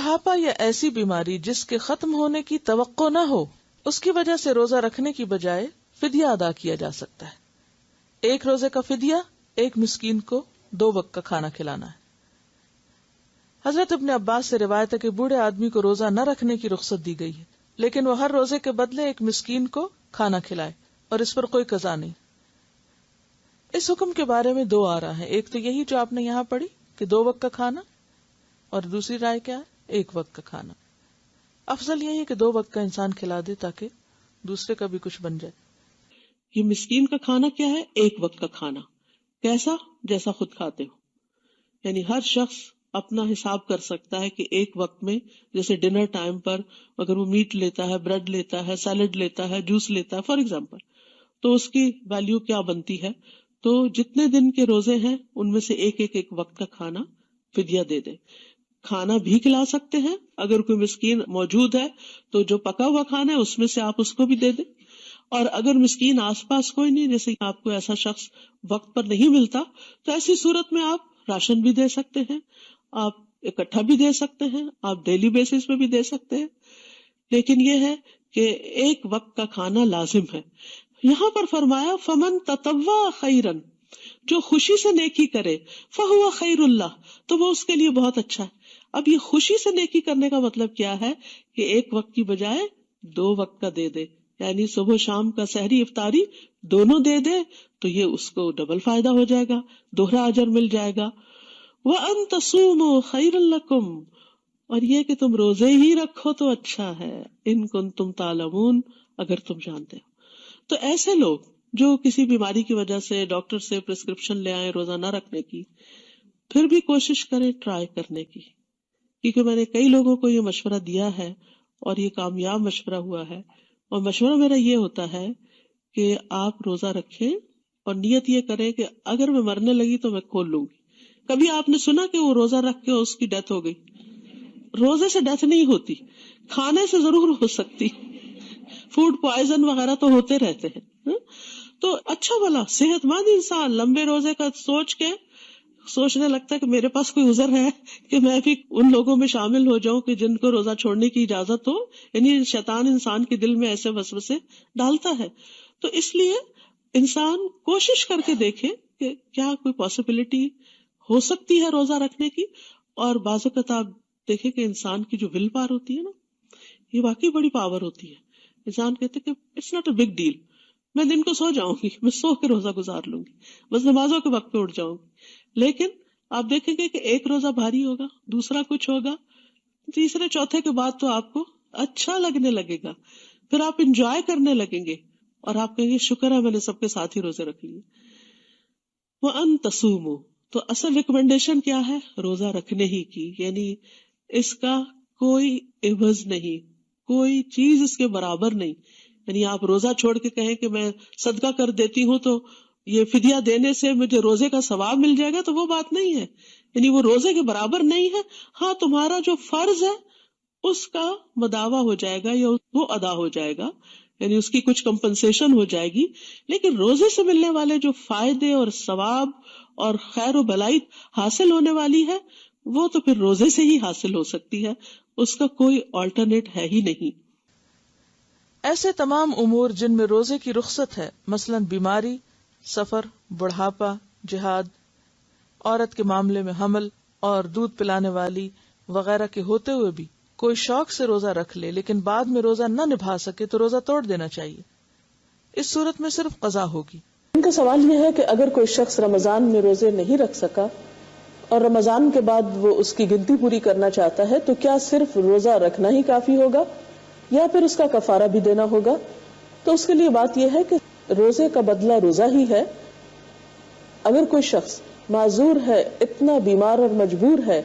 بڑھاپا یا ایسی بیماری جس کے ختم ہونے کی توقع نہ ہو، اس کی وجہ سے روزہ رکھنے کی بجائے فدیہ ادا کیا جا سکتا ہے۔ ایک روزے کا فدیہ ایک مسکین کو 2 وقت کا کھانا کھلانا ہے۔ حضرت ابن عباس سے روایت ہے کہ بوڑھے آدمی کو روزہ نہ رکھنے کی رخصت دی گئی ہے، لیکن وہ ہر روزے کے بدلے ایک مسکین کو کھانا کھلائے اور اس پر کوئی قضا نہیں۔ اس حکم کے بارے میں 2 آرا ہیں، ایک تو یہی جو آپ نے یہاں پڑھی کہ 2 وقت کا کھانا، اور دوسری رائے کیا ہے؟ 1 وقت کا کھانا۔ افضل یہی ہے کہ 2 وقت کا انسان کھلا دے تاکہ دوسرے کا بھی کچھ بن جائے۔ یہ مسکین کا کھانا کیا ہے؟ 1 وقت کا کھانا۔ کیسا؟ جیسا خود کھاتے ہو، یعنی ہر شخص اپنا حساب کر سکتا ہے کہ ایک وقت میں، جیسے ڈنر ٹائم پر اگر وہ میٹ لیتا ہے، بریڈ لیتا ہے، سیلڈ لیتا ہے، جوس لیتا ہے فار ایگزامپل، تو اس کی ویلیو کیا بنتی ہے۔ تو جتنے دن کے روزے ہیں ان میں سے ایک وقت کا کھانا فدیہ دے دے۔ کھانا بھی کھلا سکتے ہیں، اگر کوئی مسکین موجود ہے تو جو پکا ہوا کھانا ہے اس میں سے آپ اس کو بھی دے دیں، اور اگر مسکین آس پاس کوئی نہیں، جیسے آپ کو ایسا شخص وقت پر نہیں ملتا، تو ایسی صورت میں آپ راشن بھی دے سکتے ہیں، آپ اکٹھا بھی دے سکتے ہیں، آپ ڈیلی بیسس پہ بھی دے سکتے ہیں، لیکن یہ ہے کہ 1 وقت کا کھانا لازم ہے۔ یہاں پر فرمایا فمن تطوع خیرا، جو خوشی سے نیکی کرے، فہو خیر اللہ، تو وہ اس کے لیے بہت اچھا ہے۔ اب یہ خوشی سے نیکی کرنے کا مطلب کیا ہے کہ 1 وقت کی بجائے 2 وقت کا دے دے، یعنی صبح شام کا سحری افطاری دونوں دے دے، تو یہ اس کو ڈبل فائدہ ہو جائے گا، دوہرا اجر مل جائے گا۔ وَأَن تَصُومُوا خَيْرٌ لَكُمْ، اور یہ کہ تم روزے ہی رکھو تو اچھا ہے، ان کنتم تعلمون، اگر تم جانتے ہو۔ تو ایسے لوگ جو کسی بیماری کی وجہ سے ڈاکٹر سے پرسکرپشن لے آئے روزہ نہ رکھنے کی، پھر بھی کوشش کریں ٹرائی کرنے کی، کیونکہ میں نے کئی لوگوں کو یہ مشورہ دیا ہے اور یہ کامیاب مشورہ ہوا ہے، اور مشورہ میرا یہ ہوتا ہے کہ آپ روزہ رکھیں اور نیت یہ کریں کہ اگر میں مرنے لگی تو میں کھول لوں گی۔ کبھی آپ نے سنا کہ وہ روزہ رکھ کے اس کی ڈیتھ ہو گئی؟ روزے سے ڈیتھ نہیں ہوتی، کھانے سے ضرور ہو سکتی، فوڈ پوائزن وغیرہ تو ہوتے رہتے ہیں۔ تو اچھا بھلا صحت مند انسان لمبے روزے کا سوچ کے سوچنے لگتا ہے کہ میرے پاس کوئی عذر ہے کہ میں بھی ان لوگوں میں شامل ہو جاؤں کہ جن کو روزہ چھوڑنے کی اجازت ہو، یعنی شیطان انسان کے دل میں ایسے وسوسے ڈالتا ہے۔ تو اس لیے انسان کوشش کر کے دیکھے کہ کیا کوئی پاسبلٹی ہو سکتی ہے روزہ رکھنے کی، اور بعض اوقات آپ دیکھیں کہ انسان کی جو ول پاور ہوتی ہے نا، یہ واقعی بڑی پاور ہوتی ہے۔ انسان کہتے کہ it's not a big deal, میں دن کو سو جاؤں گی، میں سو کے روزہ گزار لوں گی، بس نمازوں کے وقت پہ اٹھ جاؤں گی۔ لیکن آپ دیکھیں گے کہ ایک روزہ بھاری ہوگا، دوسرا کچھ ہوگا، تیسرے چوتھے کے بعد تو آپ کو اچھا لگنے لگے گا، پھر آپ انجوائے کرنے لگیں گے اور آپ کہیں گے شکر ہے میں نے سب کے ساتھ ہی روزے رکھ لیے۔ وَأَن تَصُومُوا، تو اصل ریکمنڈیشن کیا ہے؟ روزہ رکھنے ہی کی، یعنی اس کا کوئی عوض نہیں، کوئی چیز اس کے برابر نہیں۔ یعنی آپ روزہ چھوڑ کے کہیں کہ میں صدقہ کر دیتی ہوں تو یہ فدیہ دینے سے مجھے روزے کا ثواب مل جائے گا، تو وہ بات نہیں ہے، یعنی وہ روزے کے برابر نہیں ہے۔ ہاں تمہارا جو فرض ہے اس کا مداوع ہو جائے گا یا وہ ادا ہو جائے گا، یعنی اس کی کچھ کمپنسیشن ہو جائے گی، لیکن روزے سے ملنے والے جو فائدے اور ثواب اور خیر و بھلائی حاصل ہونے والی ہے وہ تو پھر روزے سے ہی حاصل ہو سکتی ہے، اس کا کوئی آلٹرنیٹ ہے ہی نہیں۔ ایسے تمام امور جن میں روزے کی رخصت ہے، مثلا بیماری، سفر، بڑھاپا، جہاد، عورت کے معاملے میں حمل اور دودھ پلانے والی وغیرہ کے ہوتے ہوئے بھی کوئی شوق سے روزہ رکھ لے لیکن بعد میں روزہ نہ نبھا سکے تو روزہ توڑ دینا چاہیے۔ اس صورت میں صرف قضا ہوگی۔ ان کا سوال یہ ہے کہ اگر کوئی شخص رمضان میں روزے نہیں رکھ سکا اور رمضان کے بعد وہ اس کی گنتی پوری کرنا چاہتا ہے تو کیا صرف روزہ رکھنا ہی کافی ہوگا یا پھر اس کا کفارہ بھی دینا ہوگا؟ تو اس کے لیے بات یہ ہے کہ روزے کا بدلہ روزہ ہی ہے۔ اگر کوئی شخص معذور ہے، اتنا بیمار اور مجبور ہے،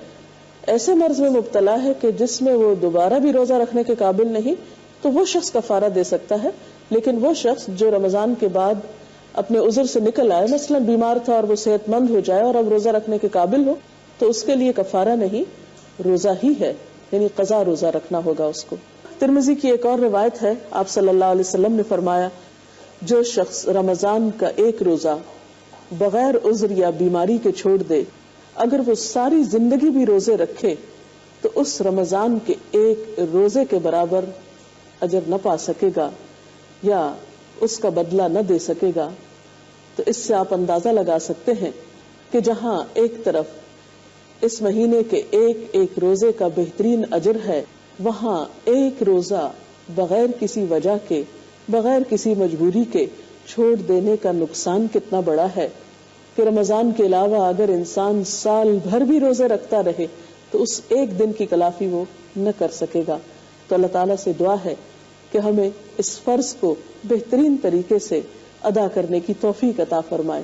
ایسے مرض میں مبتلا ہے کہ جس میں وہ دوبارہ بھی روزہ رکھنے کے قابل نہیں، تو وہ شخص کفارہ دے سکتا ہے۔ لیکن وہ شخص جو رمضان کے بعد اپنے عذر سے نکل آئے، مثلا بیمار تھا اور وہ صحت مند ہو جائے اور اب روزہ رکھنے کے قابل ہو، تو اس کے لیے کفارہ نہیں، روزہ ہی ہے، یعنی قضا روزہ رکھنا ہوگا اس کو۔ ترمذی کی ایک اور روایت ہے، آپ صلی اللہ علیہ وسلم نے فرمایا، جو شخص رمضان کا ایک روزہ بغیر عذر یا بیماری کے چھوڑ دے، اگر وہ ساری زندگی بھی روزے رکھے تو اس رمضان کے ایک روزے کے برابر اجر نہ پا سکے گا یا اس کا بدلہ نہ دے سکے گا. تو اس سے آپ اندازہ لگا سکتے ہیں کہ جہاں ایک طرف اس مہینے کے ایک ایک روزے کا بہترین اجر ہے، وہاں ایک روزہ بغیر کسی وجہ کے، بغیر کسی مجبوری کے چھوڑ دینے کا نقصان کتنا بڑا ہے کہ رمضان کے علاوہ اگر انسان سال بھر بھی روزے رکھتا رہے تو اس ایک دن کی تلافی وہ نہ کر سکے گا. تو اللہ تعالیٰ سے دعا ہے کہ ہمیں اس فرض کو بہترین طریقے سے ادا کرنے کی توفیق عطا فرمائے.